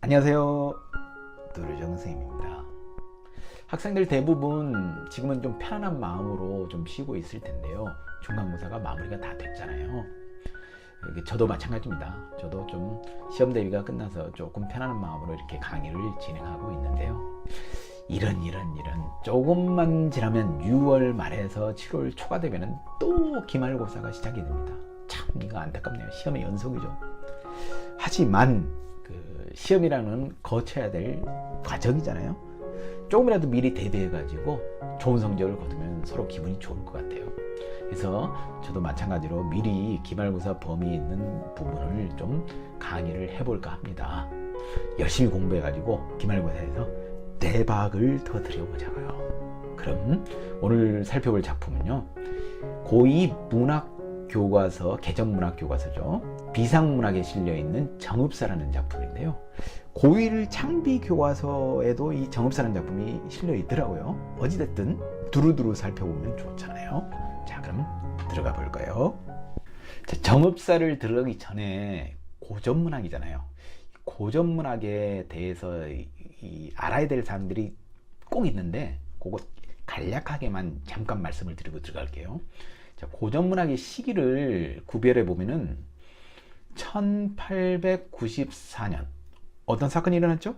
안녕하세요. 노르정 선생님입니다. 학생들 대부분 지금은 좀 편안한 마음으로 좀 쉬고 있을 텐데요. 중간고사가 마무리가 다 됐잖아요. 저도 마찬가지입니다. 저도 좀 시험 대비가 끝나서 조금 편안한 마음으로 이렇게 강의를 진행하고 있는데요. 이런 조금만 지나면 6월 말에서 7월 초가 되면 또 기말고사가 시작이 됩니다. 참 이거 안타깝네요. 시험의 연속이죠. 하지만 시험이라는 거쳐야 될 과정이잖아요. 조금이라도 미리 대비해 가지고 좋은 성적을 거두면 서로 기분이 좋을 것 같아요. 그래서 저도 마찬가지로 미리 기말고사 범위에 있는 부분을 좀 강의를 해볼까 합니다. 열심히 공부해 가지고 기말고사에서 대박을 터뜨려보자고요. 그럼 오늘 살펴볼 작품은요, 고2 문학교과서, 개정문학교과서죠. 비상문학에 실려있는 정읍사라는 작품인데요. 고1 창비교과서에도 이 정읍사라는 작품이 실려있더라고요. 어찌됐든 두루두루 살펴보면 좋잖아요. 자, 그럼 들어가 볼까요? 자, 정읍사를 들어가기 전에 고전문학이잖아요. 고전문학에 대해서 알아야 될 사람들이 꼭 있는데 그거 간략하게만 잠깐 말씀을 드리고 들어갈게요. 자, 고전문학의 시기를 구별해 보면은 1894년 어떤 사건이 일어났죠?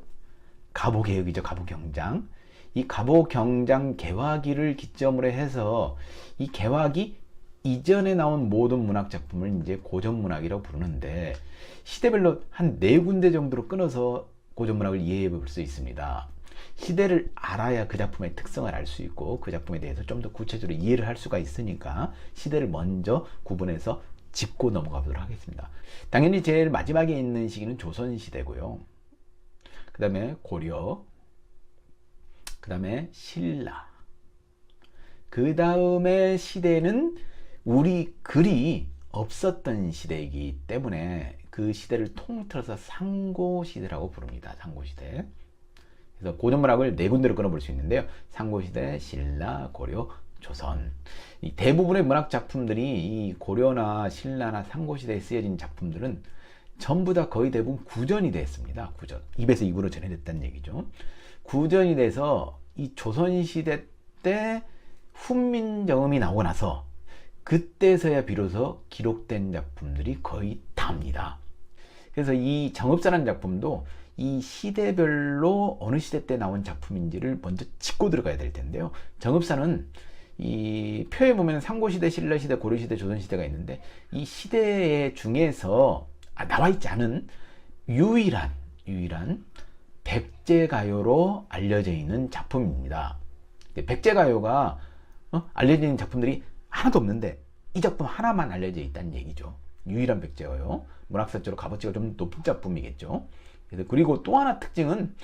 갑오개혁이죠. 갑오경장. 이 갑오경장 개화기를 기점으로 해서 이 개화기 이전에 나온 모든 문학 작품을 이제 고전문학이라고 부르는데, 시대별로 한 4군데 정도로 끊어서 고전문학을 이해해 볼 수 있습니다. 시대를 알아야 그 작품의 특성을 알 수 있고 그 작품에 대해서 좀 더 구체적으로 이해를 할 수가 있으니까 시대를 먼저 구분해서 짚고 넘어가 보도록 하겠습니다. 당연히 제일 마지막에 있는 시기는 조선시대고요. 그 다음에 고려, 그 다음에 신라, 그 다음에 시대는 우리 글이 없었던 시대이기 때문에 그 시대를 통틀어서 상고시대라고 부릅니다. 상고시대. 그래서 고전문학을 4군데로 끊어볼 수 있는데요. 상고시대, 신라, 고려, 조선. 이 대부분의 문학 작품들이 이 고려나 신라나 상고시대에 쓰여진 작품들은 전부 다 거의 대부분 구전이 됐습니다. 구전. 입에서 입으로 전해졌다는 얘기죠. 구전이 돼서 이 조선시대 때 훈민정음이 나오고 나서 그때서야 비로소 기록된 작품들이 거의 다입니다. 그래서 이 정읍사라는 작품도 이 시대별로 어느 시대 때 나온 작품인지를 먼저 짚고 들어가야 될 텐데요. 정읍사는 이 표에 보면 상고시대, 신라시대, 고려시대, 조선시대가 있는데 이 시대 중에서 나와 있지 않은 유일한 백제가요로 알려져 있는 작품입니다. 백제가요가 알려져 있는 작품들이 하나도 없는데 이 작품 하나만 알려져 있다는 얘기죠. 유일한 백제가요. 문학사적으로 값어치가 좀 높은 작품이겠죠. 그리고 또 하나 특징은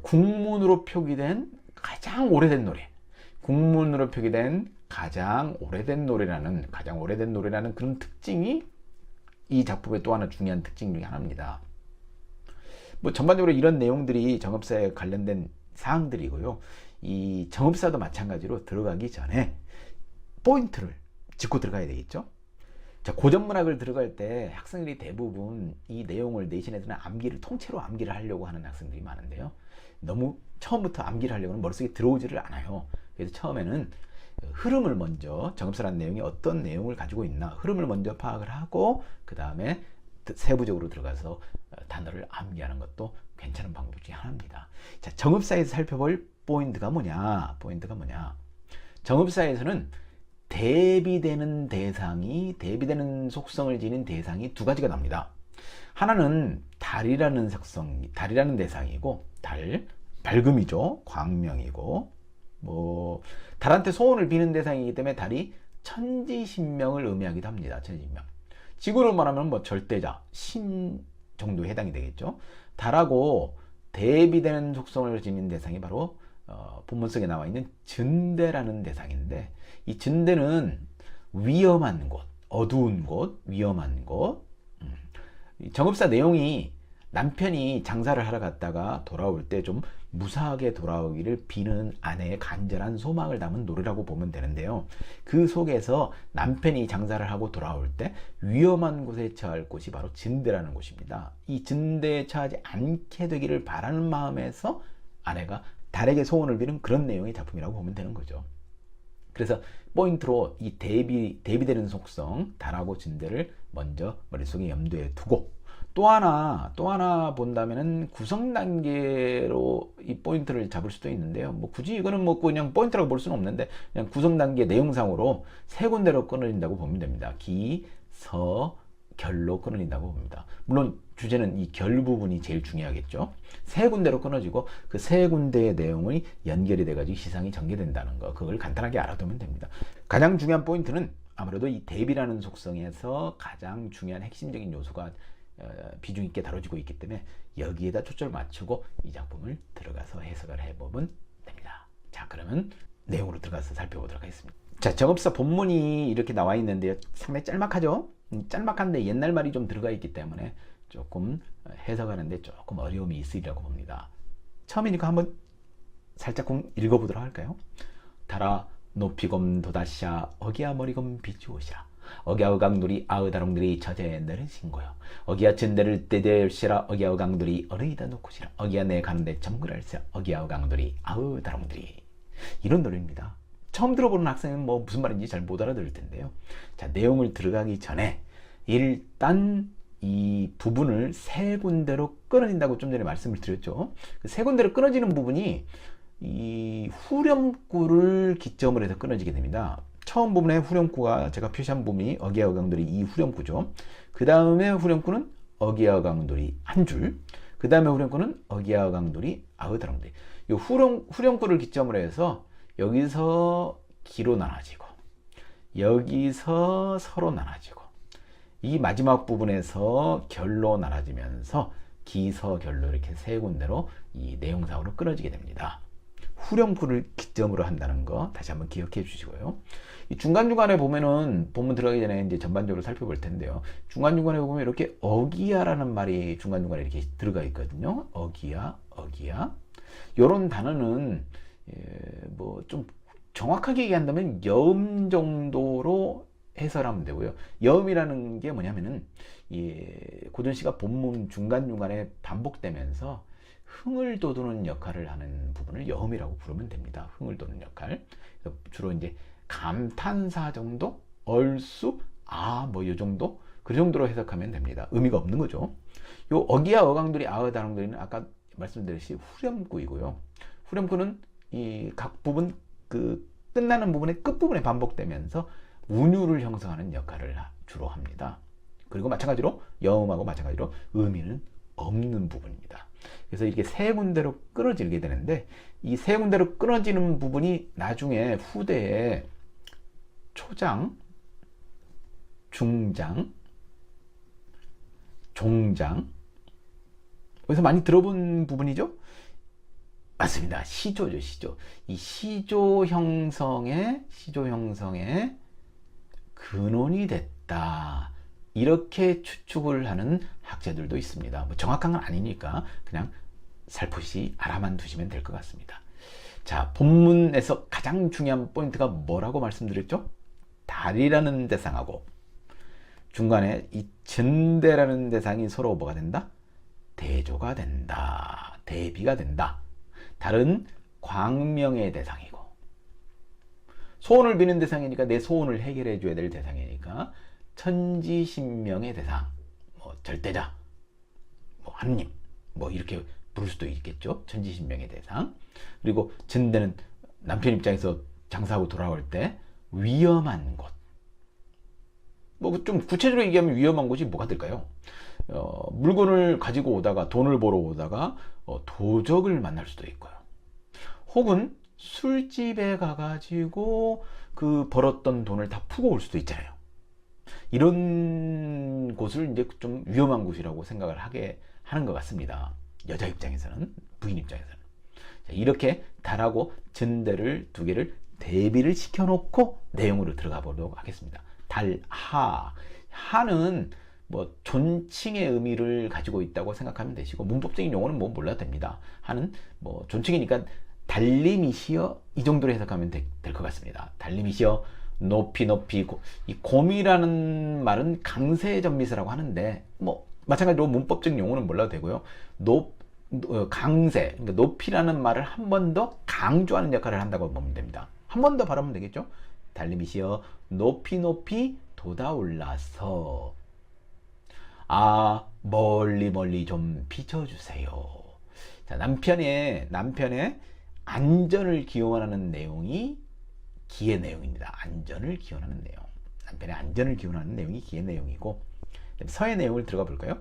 국문으로 표기된 가장 오래된 노래, 국문으로 표기된 가장 오래된 노래라는 그런 특징이 이 작품의 또 하나 중요한 특징 중에 하나입니다. 뭐 전반적으로 이런 내용들이 정읍사에 관련된 사항들이고요. 이 정읍사도 마찬가지로 들어가기 전에 포인트를 짚고 들어가야 되겠죠. 자, 고전문학을 들어갈 때 학생들이 대부분 이 내용을 내신에서는 통째로 암기를 하려고 하는 학생들이 많은데요. 너무 처음부터 암기를 하려고는 머릿속에 들어오지를 않아요. 그래서 처음에는 흐름을 먼저, 정읍사라는 내용이 어떤 내용을 가지고 있나 흐름을 먼저 파악을 하고 그 다음에 세부적으로 들어가서 단어를 암기하는 것도 괜찮은 방법 중에 하나입니다. 자, 정읍사에서 살펴볼 포인트가 뭐냐? 정읍사에서는 대비되는 속성을 지닌 대상이 2가지가 납니다. 하나는 달이라는 대상이고, 밝음이죠. 광명이고, 달한테 소원을 비는 대상이기 때문에 달이 천지신명을 의미하기도 합니다. 천지신명. 지구로 말하면 절대자, 신 정도에 해당이 되겠죠. 달하고 대비되는 속성을 지닌 대상이 바로 본문 속에 나와 있는 진대라는 대상인데, 이 진대는 위험한 곳, 어두운 곳, 위험한 곳. 정읍사 내용이 남편이 장사를 하러 갔다가 돌아올 때 좀 무사하게 돌아오기를 비는 아내의 간절한 소망을 담은 노래라고 보면 되는데요. 그 속에서 남편이 장사를 하고 돌아올 때 위험한 곳에 처할 곳이 바로 진대라는 곳입니다. 이 진대에 처하지 않게 되기를 바라는 마음에서 아내가 달에게 소원을 비는 그런 내용의 작품이라고 보면 되는 거죠. 그래서 포인트로 이 대비되는 속성, 달하고 진대를 먼저 머릿속에 염두에 두고, 또 하나 본다면은 구성 단계로 이 포인트를 잡을 수도 있는데요. 뭐 굳이 이거는 뭐 그냥 포인트라고 볼 수는 없는데, 그냥 구성 단계 내용상으로 세 군데로 끊어진다고 보면 됩니다. 기, 서, 결로 끊어진다고 봅니다. 물론 주제는 이 결 부분이 제일 중요하겠죠. 세 군데로 끊어지고 그 세 군데의 내용이 연결이 돼가지고 시상이 전개된다는 거, 그걸 간단하게 알아두면 됩니다. 가장 중요한 포인트는 아무래도 이 대비라는 속성에서 가장 중요한 핵심적인 요소가 비중 있게 다뤄지고 있기 때문에 여기에다 초점을 맞추고 이 작품을 들어가서 해석을 해보면 됩니다. 자, 그러면 내용으로 들어가서 살펴보도록 하겠습니다. 자, 정업사 본문이 이렇게 나와 있는데요. 상당히 짤막하죠? 짤막한데 옛날 말이 좀 들어가 있기 때문에 조금 해석하는데 조금 어려움이 있으리라고 봅니다. 처음이니까 한번 살짝 읽어보도록 할까요? 달아 높이검 도다시아 어기야 머리검 비추오시라 어기야 강들이 아으다롱들이 처제에 내를 신고요 어기야 진대를 떼대시라 어기야 강들이 어르이다 놓고시라 어기야 내 가는데 점그랄시라 어기야 강들이 아으다롱들이. 이런 노래입니다. 처음 들어보는 학생은 뭐 무슨 말인지 잘 못 알아들을 텐데요. 자, 내용을 들어가기 전에 일단 이 부분을 세 군데로 끊어진다고 좀 전에 말씀을 드렸죠. 그 세 군데로 끊어지는 부분이 이 후렴구를 기점으로 해서 끊어지게 됩니다. 처음 부분의 후렴구가 제가 표시한 부분이 어기야 어강돌이 이 후렴구죠. 그 다음에 후렴구는 어기야 어강돌이 한 줄, 그 다음에 후렴구는 어기야 어강돌이 아으다롱돌이. 이 후렴구를 기점으로 해서 여기서 기로 나눠지고 여기서 서로 나눠지고 이 마지막 부분에서 결로 나눠지면서 기서결로 이렇게 세 군데로 이 내용상으로 끊어지게 됩니다. 후렴구를 기점으로 한다는 거 다시 한번 기억해 주시고요. 이 중간중간에 보면은 본문 들어가기 전에 이제 전반적으로 살펴볼 텐데요. 중간중간에 보면 이렇게 어기야라는 말이 중간중간에 이렇게 들어가 있거든요. 어기야, 어기야. 요런 단어는 뭐 좀 정확하게 얘기한다면 여음 정도로 해설하면 되고요. 여음이라는 게 뭐냐면은 고전시가 본문 중간중간에 반복되면서 흥을 돋우는 역할을 하는 부분을 여음이라고 부르면 됩니다. 흥을 돋우는 역할. 주로 이제 감탄사 정도, 얼쑤, 뭐 요 정도, 그 정도로 해석하면 됩니다. 의미가 없는 거죠. 요 어기야 어강돌이 아으다롱돌이는 아까 말씀드렸듯이 후렴구이고요. 후렴구는 이 각 부분 그 끝나는 부분의 끝부분에 반복되면서 운율을 형성하는 역할을 주로 합니다. 그리고 마찬가지로 여음하고 마찬가지로 의미는 없는 부분입니다. 그래서 이렇게 세 군데로 끊어지게 되는데 이 세 군데로 끊어지는 부분이 나중에 후대에 초장, 중장, 종장, 여기서 많이 들어본 부분이죠? 맞습니다. 시조죠, 시조. 이 시조 형성의 근원이 됐다. 이렇게 추측을 하는 학자들도 있습니다. 뭐 정확한 건 아니니까 그냥 살포시 알아만 두시면 될 것 같습니다. 자, 본문에서 가장 중요한 포인트가 뭐라고 말씀드렸죠? 달이라는 대상하고 중간에 이 진대라는 대상이 서로 뭐가 된다? 대조가 된다. 대비가 된다. 달은 광명의 대상이고 소원을 비는 대상이니까 내 소원을 해결해 줘야 될 대상이니까 천지신명의 대상, 뭐 절대자, 뭐 하느님, 뭐 이렇게 부를 수도 있겠죠. 천지신명의 대상. 그리고 진대는 남편 입장에서 장사하고 돌아올 때 위험한 곳. 뭐 좀 구체적으로 얘기하면 위험한 곳이 뭐가 될까요? 물건을 가지고 오다가 돈을 벌어 오다가 도적을 만날 수도 있고요. 혹은 술집에 가가지고 그 벌었던 돈을 다 푸고 올 수도 있잖아요. 이런 곳을 이제 좀 위험한 곳이라고 생각을 하게 하는 것 같습니다. 여자 입장에서는, 부인 입장에서는. 자, 이렇게 달하고 진대를 두 개를 대비를 시켜놓고 내용으로 들어가 보도록 하겠습니다. 달, 하. 하는 뭐 존칭의 의미를 가지고 있다고 생각하면 되시고, 문법적인 용어는 뭐 몰라도 됩니다. 하는 뭐 존칭이니까 달림이시여 이 정도로 해석하면 될 것 같습니다. 달림이시여 높이 높이 이 곰이라는 말은 강세전미사라고 하는데 뭐 마찬가지로 문법적인 용어는 몰라도 되고요. 강세, 그러니까 높이라는 말을 한 번 더 강조하는 역할을 한다고 보면 됩니다. 한 번 더 발음하면 되겠죠. 달림이시여 높이 높이 돋아올라서 멀리 멀리 좀 비춰주세요. 자, 남편의 안전을 기원하는 내용이 기의 내용입니다. 안전을 기원하는 내용. 남편의 안전을 기원하는 내용이 기의 내용이고, 서의 내용을 들어가 볼까요?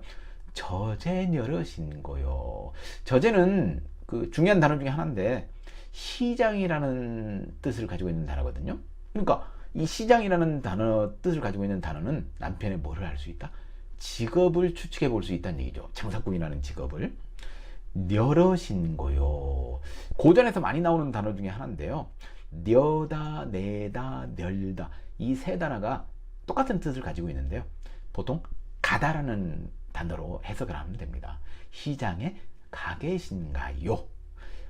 저제녀러신 거요. 저제는 그 중요한 단어 중에 하나인데 시장이라는 뜻을 가지고 있는 단어거든요. 그러니까 이 시장이라는 단어 뜻을 가지고 있는 단어는 남편의 뭐를 알 수 있다? 직업을 추측해 볼 수 있다는 얘기죠. 장사꾼이라는 직업을. 녀러신 거요. 고전에서 많이 나오는 단어 중에 하나인데요. 녀다, 내다, 멸다 이 세 단어가 똑같은 뜻을 가지고 있는데요. 보통 가다라는 단어로 해석을 하면 됩니다. 시장에 가 계신가요?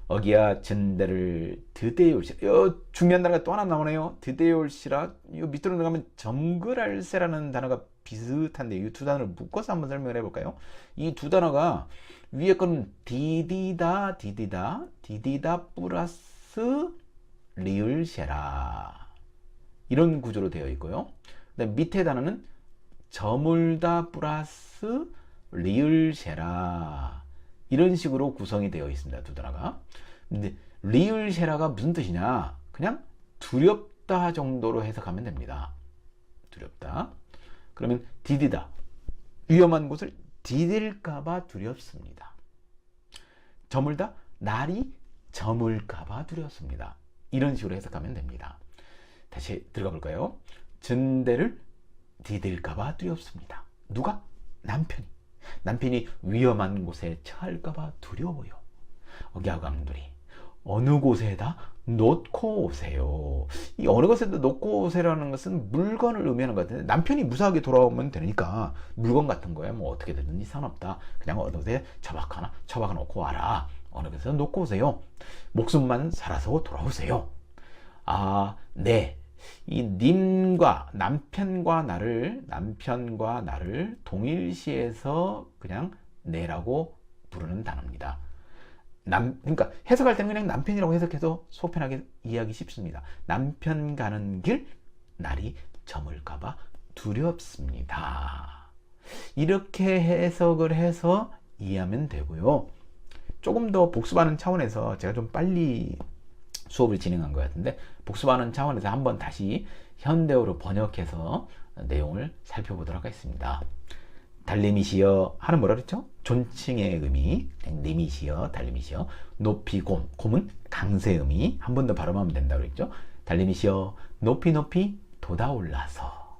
어기야 전대를 드대올시라. 중요한 단어가 또 하나 나오네요. 드대올시라. 이 밑으로 들어가면 정글할세라는 단어가 비슷한데 이 두 단어를 묶어서 한번 설명을 해볼까요? 이 두 단어가 위에 거는 디디다 플러스 리을세라 이런 구조로 되어 있고요. 그다음 밑에 단어는 저물다 플러스 리을세라 이런 식으로 구성이 되어 있습니다. 두 단어가. 근데 리을세라가 무슨 뜻이냐? 그냥 두렵다 정도로 해석하면 됩니다. 두렵다. 그러면 디디다. 위험한 곳을 디딜까봐 두렵습니다. 저물다. 날이 저물까봐 두렵습니다. 이런 식으로 해석하면 됩니다. 다시 들어가 볼까요? 전대를 디딜까봐 두렵습니다. 누가? 남편이 위험한 곳에 처할까봐 두려워요. 억야강돌이 어느 곳에다 놓고 오세요. 이 어느 곳에다 놓고 오세요라는 것은 물건을 의미하는 것 같은데, 남편이 무사하게 돌아오면 되니까 물건 같은 거야 뭐 어떻게 되든지 상관없다. 그냥 어느 곳에 처박아 놓고 와라. 어느 곳에다 놓고 오세요. 목숨만 살아서 돌아오세요. 네. 이 님과 남편과 나를 동일시해서 그냥 네라고 부르는 단어입니다. 그러니까 해석할 때는 그냥 남편이라고 해석해서 속편하게 이해하기 쉽습니다. 남편 가는 길 날이 저물까봐 두렵습니다. 이렇게 해석을 해서 이해하면 되고요. 조금 더 복습하는 차원에서 제가 좀 빨리 수업을 진행한 것 같은데, 복습하는 차원에서 한번 다시 현대어로 번역해서 내용을 살펴보도록 하겠습니다. 달림이시여 하는 뭐라 그랬죠? 존칭의 의미. 님이시여, 달림이시여. 높이 곰은 강세 의미. 한 번 더 발음하면 된다고 그랬죠? 달림이시여 높이 높이 돋아올라서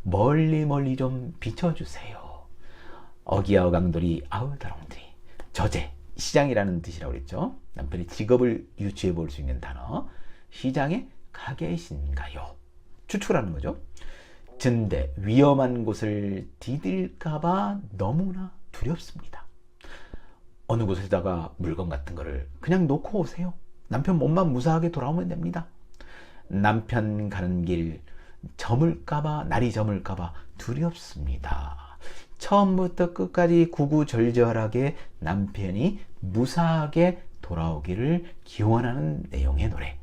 멀리 멀리 좀 비춰주세요. 어기야 어강돌이 아우다롱들이. 저제 시장이라는 뜻이라고 그랬죠? 남편의 직업을 유추해 볼 수 있는 단어. 시장에 가 계신가요? 추측하는 거죠. 전대 위험한 곳을 디딜까봐 너무나 두렵습니다. 어느 곳에다가 물건 같은 거를 그냥 놓고 오세요. 남편 몸만 무사하게 돌아오면 됩니다. 남편 가는 길 날이 저물까봐 두렵습니다. 처음부터 끝까지 구구절절하게 남편이 무사하게 돌아오기를 기원하는 내용의 노래.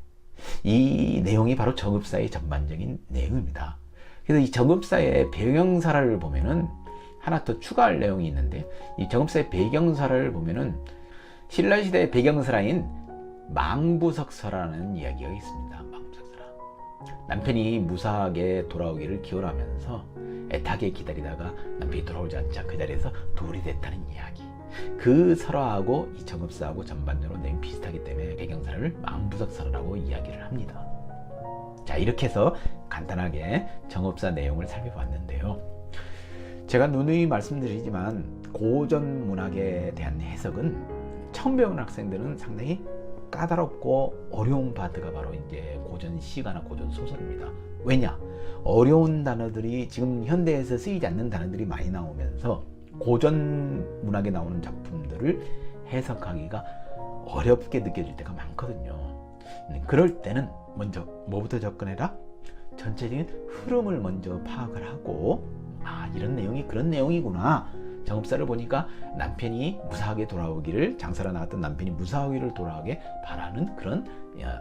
이 내용이 바로 정읍사의 전반적인 내용입니다. 그래서 이 정읍사의 배경사를 보면은 하나 더 추가할 내용이 있는데, 이 정읍사의 배경사를 보면은 신라시대의 배경사라인 망부석사라는 이야기가 있습니다. 망부석사. 남편이 무사하게 돌아오기를 기원하면서 애타게 기다리다가 남편이 돌아오지 않자 그 자리에서 돌이 됐다는 이야기. 그 설화하고 이 정읍사하고 전반적으로 내용이 비슷하기 때문에 배경사를 망부석사라고 이야기를 합니다. 자, 이렇게 해서 간단하게 정읍사 내용을 살펴봤는데요. 제가 누누이 말씀드리지만 고전 문학에 대한 해석은 처음 배우는 학생들은 상당히 까다롭고 어려운 파트가 바로 이제 고전 시가나 고전 소설입니다. 왜냐? 어려운 단어들이 지금 현대에서 쓰이지 않는 단어들이 많이 나오면서 고전 문학에 나오는 작품들을 해석하기가 어렵게 느껴질 때가 많거든요. 그럴 때는 먼저 뭐부터 접근해라? 전체적인 흐름을 먼저 파악을 하고, 아, 이런 내용이 그런 내용이구나. 정읍사를 보니까 남편이 무사하게 돌아오기를, 장사로 나왔던 남편이 무사하기를 돌아오게 바라는 그런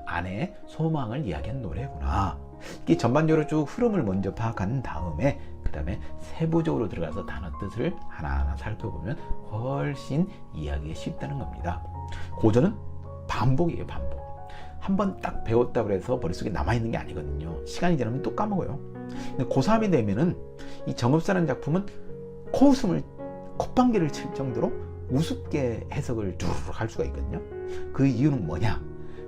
아내의 소망을 이야기한 노래구나. 이게 전반적으로 쭉 흐름을 먼저 파악한 다음에 그 다음에 세부적으로 들어가서 단어 뜻을 하나하나 살펴보면 훨씬 이해하기가 쉽다는 겁니다. 고전은 반복이에요, 반복. 한번 딱 배웠다고 해서 머릿속에 남아있는 게 아니거든요. 시간이 지나면 또 까먹어요. 근데 고3이 되면은 이 정읍사라는 작품은 코웃음을, 콧방귀를 칠 정도로 우습게 해석을 쭉 할 수가 있거든요. 그 이유는 뭐냐?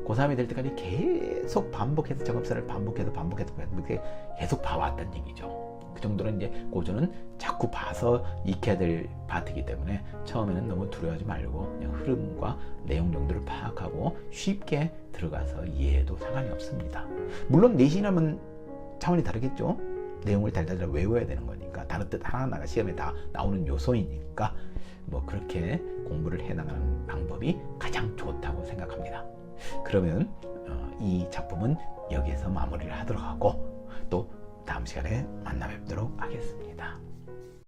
고3이 될 때까지 계속 반복해서 정읍사를 반복해서 계속 봐왔다는 얘기죠. 그 정도는 이제 고전은 자꾸 봐서 익혀야 될 파트이기 때문에 처음에는 너무 두려워하지 말고 그냥 흐름과 내용 정도를 파악하고 쉽게 들어가서 이해해도 상관이 없습니다. 물론 내신하면 차원이 다르겠죠. 내용을 달달달 외워야 되는 거니까, 단어 뜻 하나하나가 시험에 다 나오는 요소이니까 뭐 그렇게 공부를 해나가는 방법이 가장 좋다고 생각합니다. 그러면 이 작품은 여기에서 마무리를 하도록 하고 또 다음 시간에 만나 뵙도록 하겠습니다.